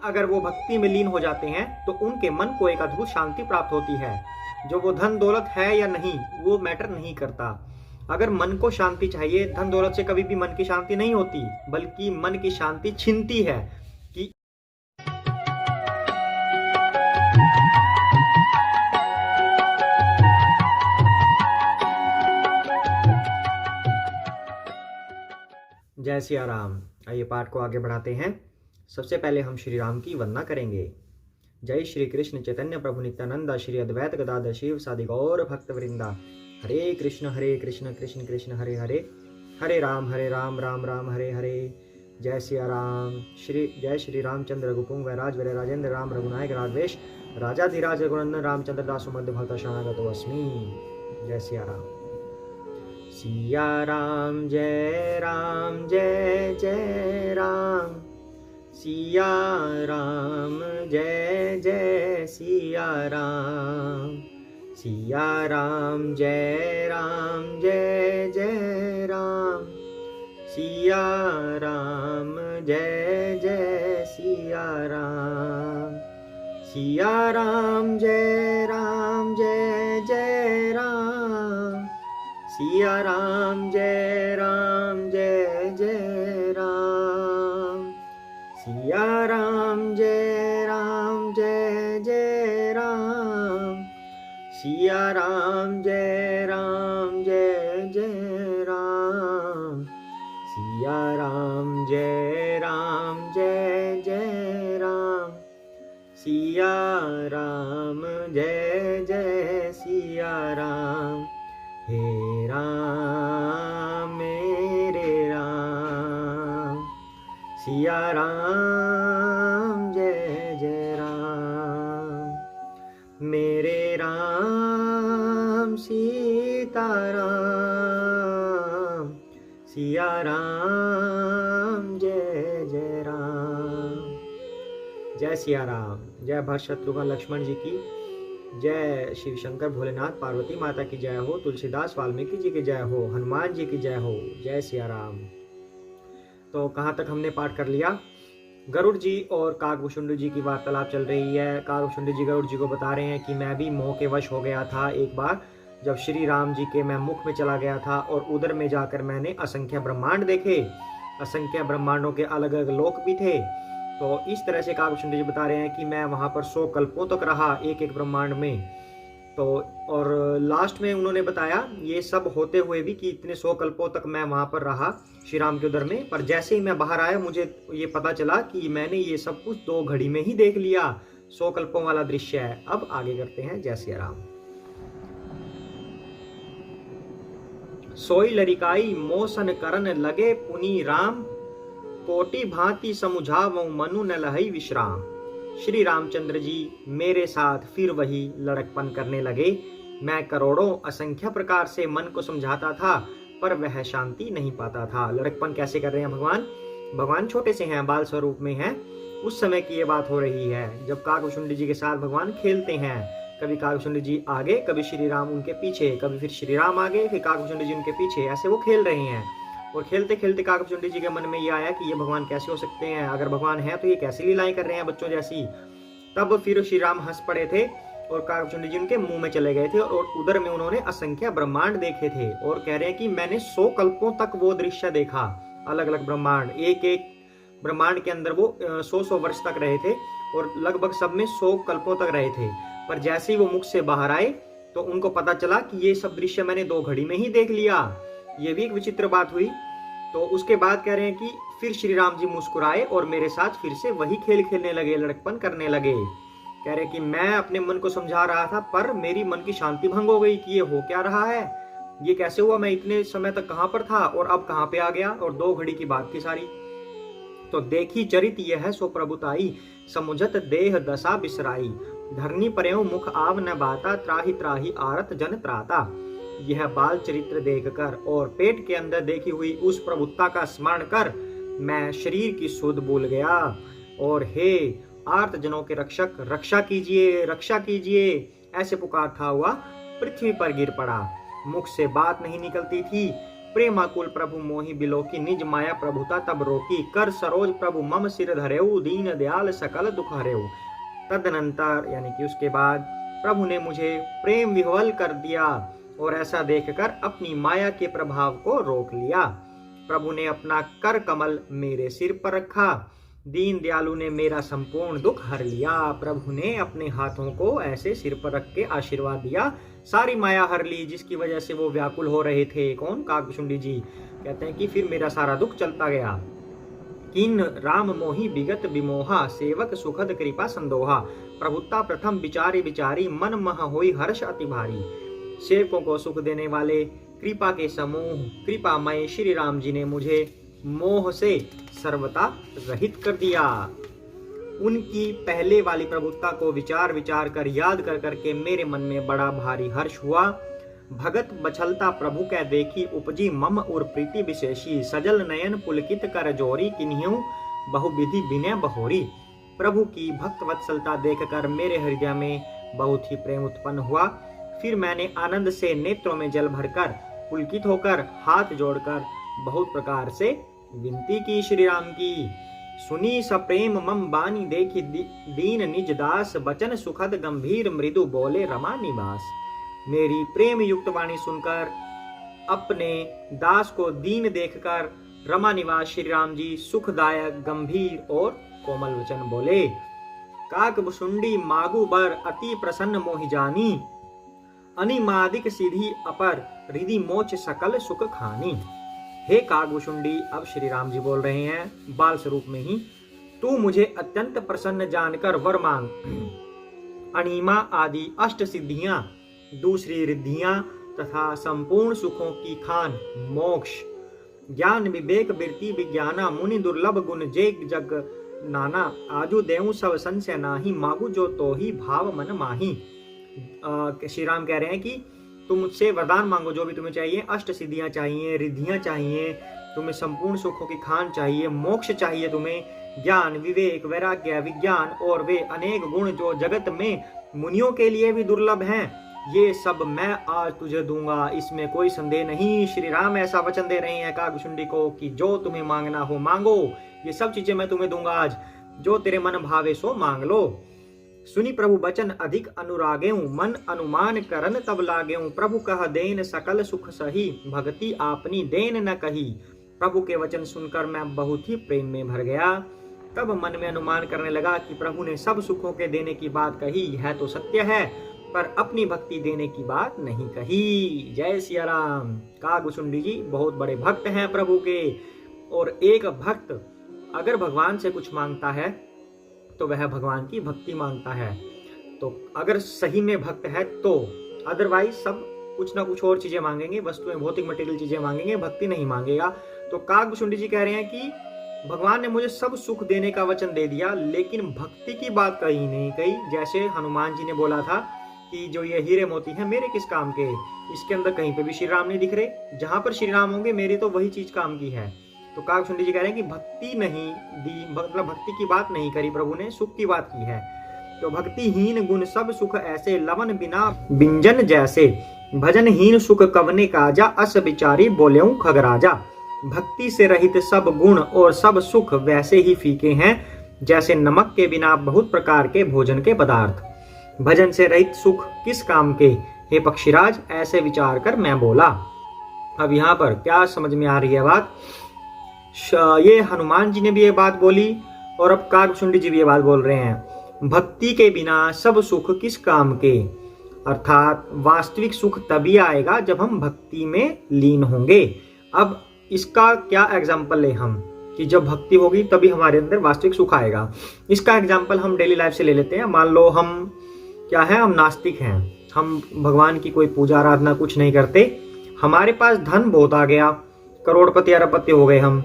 अगर वो भक्ति में लीन हो जाते हैं तो उनके मन को एक अद्भुत शांति प्राप्त होती है। जो वो धन दौलत है या नहीं वो मैटर नहीं करता। अगर मन को शांति चाहिए, धन दौलत से कभी भी मन की शांति नहीं होती, बल्कि मन की शांति छिनती है कि जय सिया राम। आइए पाठ को आगे बढ़ाते हैं। सबसे पहले हम श्री राम की वंदना करेंगे। जय श्री कृष्ण चैतन्य प्रभु नित्यानंद श्री अद्वैत गदाधर शिव सादि गौर भक्त वृंदा। हरे कृष्ण कृष्ण कृष्ण हरे हरे, हरे राम राम राम हरे हरे। जय सिया राम। जय श्री रामचंद्र रघुपुंग वैराज वीर राजेंद्र राम रघुनायक राघवेश राजाधिराज रघुनंदन रामचंद्र दासु मध्य भक्त शरणागतो अस्मि। जय सिया राम। सिया राम जय जय राम। सिया राम जय सिया राम। सिया राम जय जय राम। सिया राम जय सिया राम। सिया राम जय जय राम। सिया राम जय जय राम। सिया राम जय जय राम। सिया राम जय जय राम। सिया राम जय जय राम। सिया राम जय सिया राम। हे राम मेरे राम। सिया राम जय जय राम। मेरे राम सीता राम। सिया राम जय जय राम। जय सिया राम। जय भरत शत्रुघ्न लक्ष्मण जी की जय। शिव शंकर भोलेनाथ पार्वती माता की जय हो। तुलसीदास वाल्मीकि जी की जय हो। हनुमान जी की जय हो। जय सिया राम। तो कहाँ तक हमने पाठ कर लिया? गरुड़ जी और काकभूषुंड जी की वार्तालाप चल रही है। काकभूषुंड जी गरुड़ जी को बता रहे हैं कि मैं भी मोह के वश हो गया था एक बार, जब श्री राम जी के मैं मुख में चला गया था और उधर में जाकर मैंने असंख्य ब्रह्मांड देखे। असंख्य ब्रह्मांडों के अलग अलग लोक भी थे। तो इस तरह से काकभूषुंड जी बता रहे हैं कि मैं वहां पर 100 कल्पों तक रहा एक एक ब्रह्मांड में। तो और लास्ट में उन्होंने बताया ये सब होते हुए भी कि इतने 100 कल्पों तक मैं वहां पर रहा श्री राम के उदर में। पर जैसे ही मैं बाहर आया मुझे ये पता चला कि मैंने ये सब कुछ 2 घड़ी में ही देख लिया। 100 कल्पों वाला दृश्य है। अब आगे करते हैं। जय सिया राम। सोई लरिकाई मोसन करन लगे पुनी राम। कोटि भांति समुझावं मनु न लहई विश्राम। श्री रामचंद्र जी मेरे साथ फिर वही लड़कपन करने लगे। मैं करोड़ों असंख्य प्रकार से मन को समझाता था पर वह शांति नहीं पाता था। लड़कपन कैसे कर रहे हैं भगवान? भगवान छोटे से हैं, बाल स्वरूप में हैं। उस समय की ये बात हो रही है जब काकभूषुंड जी के साथ भगवान खेलते हैं। कभी काकभूषुंड जी आगे, कभी श्री राम उनके पीछे, कभी फिर श्री राम आगे, फिर काकभूषुंड जी उनके पीछे। ऐसे वो खेल रहे हैं। और खेलते खेलते काकभूषुंड जी के मन में ये आया कि ये भगवान कैसे हो सकते हैं? अगर भगवान है तो ये कैसी लीलाएं कर रहे हैं बच्चों जैसी। तब फिर श्री राम हंस पड़े थे और काकभूषुंड जी उनके मुंह में चले गए थे और उधर में उन्होंने असंख्य ब्रह्मांड देखे थे। और कह रहे हैं कि मैंने 100 कल्पों तक वो दृश्य देखा। अलग अलग ब्रह्मांड, एक एक ब्रह्मांड के अंदर वो 100 वर्ष तक रहे थे और लगभग सब में 100 कल्पों तक रहे थे। पर जैसे ही वो मुख से बाहर आए तो उनको पता चला कि ये सब दृश्य मैंने 2 घड़ी में ही देख लिया। ये भी एक विचित्र बात हुई। तो उसके बाद कह रहे हैं कि फिर श्री राम जी मुस्कुराए और मेरे साथ फिर से वही खेल खेलने लगे, लड़कपन करने लगे। कह रहे कि मैं अपने मन को समझा रहा था पर मेरी मन की शांति भंग हो गई कि ये हो क्या रहा है, ये कैसे हुआ, मैं इतने समय तक कहां पर था और अब कहां पे आ गया। और 2 घड़ी की बात थी सारी। तो देखी चरित यह सो प्रभुताई, समुझत देह दशा बिसराई। धरनी पर्यो मुख आव न बाता, त्राहि त्राहि आरत जन त्राता। यह बाल चरित्र देखकर और पेट के अंदर देखी हुई उस प्रभुता का स्मरण कर मैं शरीर की सुध भूल गया और हे आर्त जनों के रक्षक, रक्षा कीजिए, रक्षा कीजिए, ऐसे पुकारता हुआ पृथ्वी पर गिर पड़ा। मुख से बात नहीं निकलती थी। प्रेमाकुल प्रभु मोहि बिलोकी, निज माया प्रभुता तब रोकी, कर सरोज प्रभु मम सिर धरेऊ, दीन दयाल सकल दुख हरेऊ। तदनंतर यानी कि उसके बाद प्रभु ने मुझे प्रेम विह्वल कर दिया और ऐसा देखकर अपनी माया के प्रभाव को रोक लिया। प्रभु ने अपना कर कमल मेरे सिर पर रखा, दीन दयालु ने मेरा संपूर्ण दुख हर लिया। प्रभु ने अपने हाथों को ऐसे सिर पर रख के आशीर्वाद दिया, सारी माया हर ली जिसकी वजह से वो व्याकुल हो रहे थे। कौन? काकभुशुंडी जी। कहते हैं कि फिर मेरा सारा दुख चलता गया। किन राम मोहि विगत विमोहा, सेवक सुखद कृपा संदोहा, प्रभुता प्रथम विचारी विचारी, मन मह होई हर्ष अति भारी। सेवकों को सुख देने वाले कृपा के समूह कृपामय श्री राम जी ने मुझे मोह से सर्वथा रहित कर दिया। उनकी पहले वाली प्रभुता को विचार विचार कर याद कर करके मेरे मन में बड़ा भारी हर्ष हुआ। भगत बछलता प्रभु कै देखी, उपजी मम उर प्रीति विशेषी, सजल नयन पुलकित कर जोरी, किन्हीं बहुविधि विनय बहोरी। प्रभु की भक्त वत्सलता देखकर मेरे हृदय में बहुत ही प्रेम उत्पन्न हुआ। फिर मैंने आनंद से नेत्रों में जल भरकर पुलकित होकर हाथ जोड़कर बहुत प्रकार से विनती की श्री राम की। सुनी सप्रेम मम बानी देखी, दीन निज दास, बचन सुखद गंभीर मृदु, बोले रमा निवास। मेरी प्रेम युक्त वाणी सुनकर अपने दास को दीन देखकर रमा निवास श्री राम जी सुखदायक गंभीर और कोमल वचन बोले। काकभुशुंडी मागु बर, अति प्रसन्न मोहि जानी, अनिमादिक सीधी अपर, रिधि मोच सकल सुख खानी। हे काकभुशुंडी, अब श्री राम जी बोल रहे हैं बाल स्वरूप में ही, तू मुझे अत्यंत प्रसन्न जानकर वर मांग। अनिमा आदि अष्ट सिद्धियां, दूसरी रिद्धियां तथा संपूर्ण सुखों की खान मोक्ष, ज्ञान विवेक वृत्ति विज्ञाना, मुनि दुर्लभ गुण जे जग नाना, आजू देऊ सब संशय नाही, मागू जो तो ही भाव मन माही। श्री राम कह रहे हैं कि तुम मुझसे वरदान मांगो, जो भी तुम्हें चाहिए, अष्ट सिद्धियां चाहिए, रिद्धियां चाहिए, तुम्हें संपूर्ण सुखों की खान चाहिए, मोक्ष चाहिए, तुम्हें ज्ञान विवेक वैराग्य विज्ञान और वे अनेक गुण जो जगत में मुनियों के लिए भी दुर्लभ हैं, ये सब मैं आज तुझे दूंगा, इसमें कोई संदेह नहीं। श्री राम ऐसा वचन दे रहे हैं काकभुशुंडी को कि जो तुम्हें मांगना हो मांगो, ये सब चीजें मैं तुम्हें दूंगा आज, जो तेरे मन भावे सो मांग लो। सुनी प्रभु बचन अधिक अनुरागेऊ, मन अनुमान करन तब लागेऊ, प्रभु कह देन सकल सुख सही, भक्ति आपनी देन न कही। प्रभु के वचन सुनकर मैं बहुत ही प्रेम में भर गया। तब मन में अनुमान करने लगा कि प्रभु ने सब सुखों के देने की बात कही है तो सत्य है, पर अपनी भक्ति देने की बात नहीं कही। जय सिया राम। काकभुशुंडी जी बहुत बड़े भक्त हैं प्रभु के, और एक भक्त अगर भगवान से कुछ मांगता है तो वह भगवान की भक्ति मांगता है, तो अगर सही में भक्त है तो, अदरवाइज सब कुछ ना कुछ और चीजें मांगेंगे, वस्तुएं भौतिक मटेरियल चीजें मांगेंगे, भक्ति नहीं मांगेगा। तो काकभुशुंडी जी कह रहे हैं कि भगवान ने मुझे सब सुख देने का वचन दे दिया, लेकिन भक्ति की बात कहीं नहीं कही। जैसे हनुमान जी ने बोला था कि जो ये हीरे मोती हैं मेरे किस काम के, इसके अंदर कहीं पे भी श्री राम नहीं दिख रहे, जहां पर श्री राम होंगे मेरी तो वही चीज काम की है। तो काकभुशुंडी जी कह रहे हैं कि भक्ति नहीं दी, मतलब भक्ति की बात नहीं करी प्रभु ने, सुख की बात की है। तो भक्तिहीन गुण सब सुख ऐसे, लवन बिना बिंजन जैसे, भजनहीन सुख कवने काजा, अस विचारी बोलेऊं खगराजा। भक्ति से रहित सब गुण और सब सुख वैसे ही फीके हैं जैसे नमक के बिना बहुत प्रकार के भोजन के पदार्थ। भजन से रहित सुख किस काम के, हे पक्षीराज, ऐसे विचार कर मैं बोला। अब यहाँ पर क्या समझ में आ रही है बात? ये हनुमान जी ने भी ये बात बोली और अब काकभुशुंडी जी भी ये बात बोल रहे हैं। भक्ति के बिना सब सुख किस काम के, अर्थात वास्तविक सुख तभी आएगा जब हम भक्ति में लीन होंगे। अब इसका क्या एग्जाम्पल ले हम कि जब भक्ति होगी तभी हमारे अंदर वास्तविक सुख आएगा। इसका एग्जाम्पल हम डेली लाइफ से ले लेते हैं। मान लो हम क्या है, हम नास्तिक हैं, हम भगवान की कोई पूजा आराधना कुछ नहीं करते, हमारे पास धन बहुत आ गया, करोड़पति अरबपति हो गए हम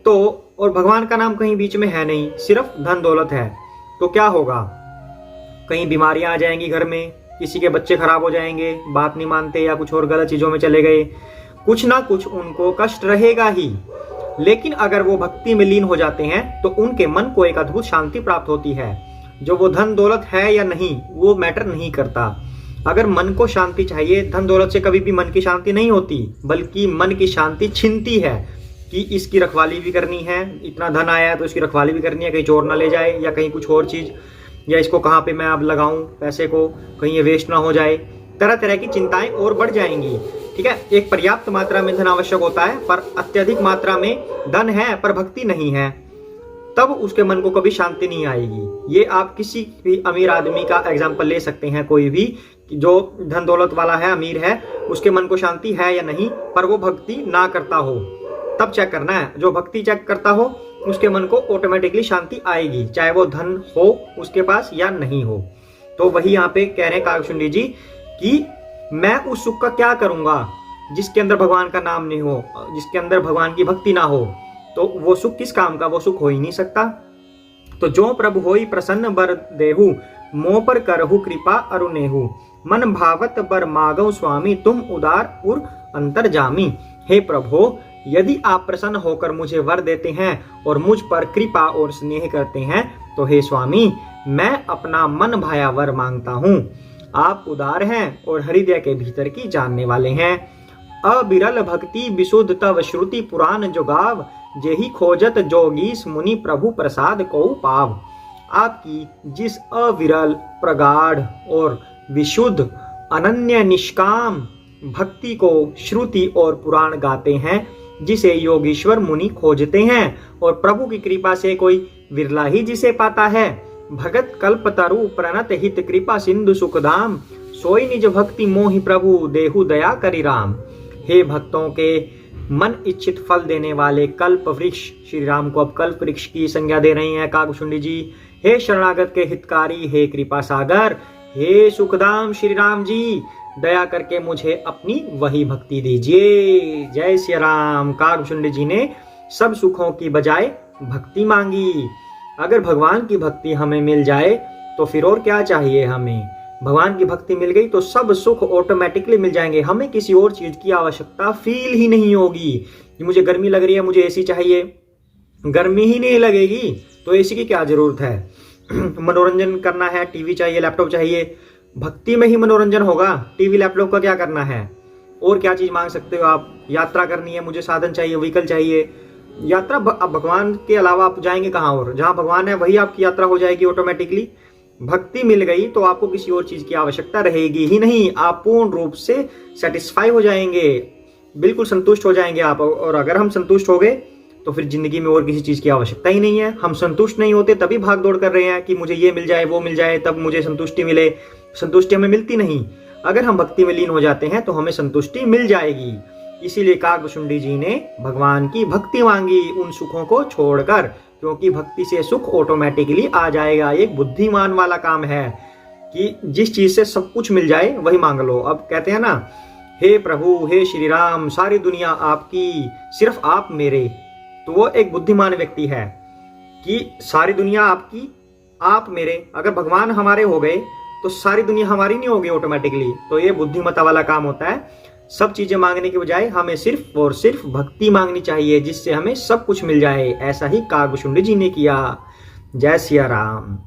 तो, और भगवान का नाम कहीं बीच में है नहीं, सिर्फ धन दौलत है, तो क्या होगा? कहीं बीमारियां आ जाएंगी घर में, किसी के बच्चे खराब हो जाएंगे, बात नहीं मानते या कुछ और गलत चीजों में चले गए, कुछ ना कुछ उनको कष्ट रहेगा ही। लेकिन अगर वो भक्ति में लीन हो जाते हैं तो उनके मन को एक अद्भुत शांति प्राप्त होती है। जो वो धन दौलत है या नहीं वो मैटर नहीं करता। अगर मन को शांति चाहिए, धन दौलत से कभी भी मन की शांति नहीं होती, बल्कि मन की शांति छिनती है कि इसकी रखवाली भी करनी है, इतना धन आया है तो इसकी रखवाली भी करनी है, कहीं चोर ना ले जाए या कहीं कुछ और चीज़, या इसको कहाँ पे मैं अब लगाऊं पैसे को, कहीं ये वेस्ट ना हो जाए। तरह तरह की चिंताएं और बढ़ जाएंगी। ठीक है, एक पर्याप्त मात्रा में धन आवश्यक होता है, पर अत्यधिक मात्रा में धन है पर भक्ति नहीं है, तब उसके मन को कभी शांति नहीं आएगी। ये आप किसी भी अमीर आदमी का एग्जाम्पल ले सकते हैं, कोई भी जो धन दौलत वाला है, अमीर है, उसके मन को शांति है या नहीं, पर वो भक्ति ना करता हो, तब चेक करना है। जो भक्ति चेक करता हो उसके मन को ऑटोमेटिकली शांति आएगी, चाहे वो धन हो उसके पास या नहीं हो। तो वही यहाँ पे कह रहे हैं काकभुशुंडी जी कि मैं उस सुख का क्या करूंगा जिसके अंदर भगवान का नाम नहीं हो, जिसके अंदर भगवान की भक्ति ना हो, तो वो सुख किस काम का, वो सुख हो ही नहीं सकता। तो जो प्रभु होई प्रसन्न बर देहु, मोह पर करहु कृपा अरुनेहु, मन भावत बर मागव स्वामी, तुम उदार उर अंतर जामी। हे प्रभु, यदि आप प्रसन्न होकर मुझे वर देते हैं और मुझ पर कृपा और स्नेह करते हैं, तो हे स्वामी, मैं अपना मन भाया वर मांगता हूँ। आप उदार हैं और हृदय के भीतर की जानने वाले हैं। अबिरल भक्ति विशुद्ध तव श्रुति पुराण जो गाव, जेहि खोजत जोगीस मुनि प्रभु प्रसाद को पाव। आपकी जिस अविरल प्रगाढ़ और विशुद्ध अनन्य निष्काम भक्ति को श्रुति और पुराण गाते हैं, जिसे योगीश्वर मुनि खोजते हैं और प्रभु की कृपा से कोई विरला ही जिसे पाता है। भगत कल्प तरु प्रणत हित कृपा सिंधु सुखधाम, सोई निज भक्ति मोहि प्रभु देहु दया करि राम। हे भक्तों के मन इच्छित फल देने वाले कल्प वृक्ष, श्री राम को अब कल्प वृक्ष की संज्ञा दे रही हैं काकभुशुंडी जी। हे शरणागत के हितकारी, हे कृपा सागर, हे सुखधाम श्री राम जी, दया करके मुझे अपनी वही भक्ति दीजिए। जय श्री राम। काकभुशुंडी जी ने सब सुखों की बजाय भक्ति मांगी। अगर भगवान की भक्ति हमें मिल जाए तो फिर और क्या चाहिए हमें। भगवान की भक्ति मिल गई तो सब सुख ऑटोमेटिकली मिल जाएंगे, हमें किसी और चीज की आवश्यकता फील ही नहीं होगी कि मुझे गर्मी लग रही है, मुझे एसी चाहिए, गर्मी ही नहीं लगेगी तो एसी की क्या जरूरत है। मनोरंजन करना है, टीवी चाहिए, लैपटॉप चाहिए, भक्ति में ही मनोरंजन होगा, टीवी लैपटॉप का क्या करना है। और क्या चीज मांग सकते हो आप, यात्रा करनी है, मुझे साधन चाहिए, व्हीकल चाहिए। यात्रा अब भगवान के अलावा आप जाएंगे कहाँ, और जहाँ भगवान है वही आपकी यात्रा हो जाएगी ऑटोमेटिकली। भक्ति मिल गई तो आपको किसी और चीज की आवश्यकता रहेगी ही नहीं, आप पूर्ण रूप से सेटिस्फाई हो जाएंगे, बिल्कुल संतुष्ट हो जाएंगे आप। और अगर हम संतुष्ट हो गए तो फिर जिंदगी में और किसी चीज की आवश्यकता ही नहीं है। हम संतुष्ट नहीं होते तभी भाग दौड़ कर रहे हैं कि मुझे ये मिल जाए, वो मिल जाए, तब मुझे संतुष्टि मिले। संतुष्टि हमें मिलती नहीं। अगर हम भक्ति में लीन हो जाते हैं तो हमें संतुष्टि मिल जाएगी। इसीलिए काकभुशुंडी जी ने भगवान की भक्ति मांगी उन सुखों को छोड़कर, क्योंकि भक्ति से सुख ऑटोमेटिकली आ जाएगा। एक बुद्धिमान वाला काम है कि जिस चीज से सब कुछ मिल जाए वही मांग लो। अब कहते हैं ना, हे प्रभु, हे श्री राम, सारी दुनिया आपकी, सिर्फ आप मेरे। तो वो एक बुद्धिमान व्यक्ति है कि सारी दुनिया आपकी, आप मेरे। अगर भगवान हमारे हो गए तो सारी दुनिया हमारी नहीं होगी ऑटोमेटिकली। तो ये बुद्धिमत्ता वाला काम होता है। सब चीजें मांगने के बजाय हमें सिर्फ और सिर्फ भक्ति मांगनी चाहिए, जिससे हमें सब कुछ मिल जाए। ऐसा ही काकभुशुंडी जी ने किया। जय सिया राम।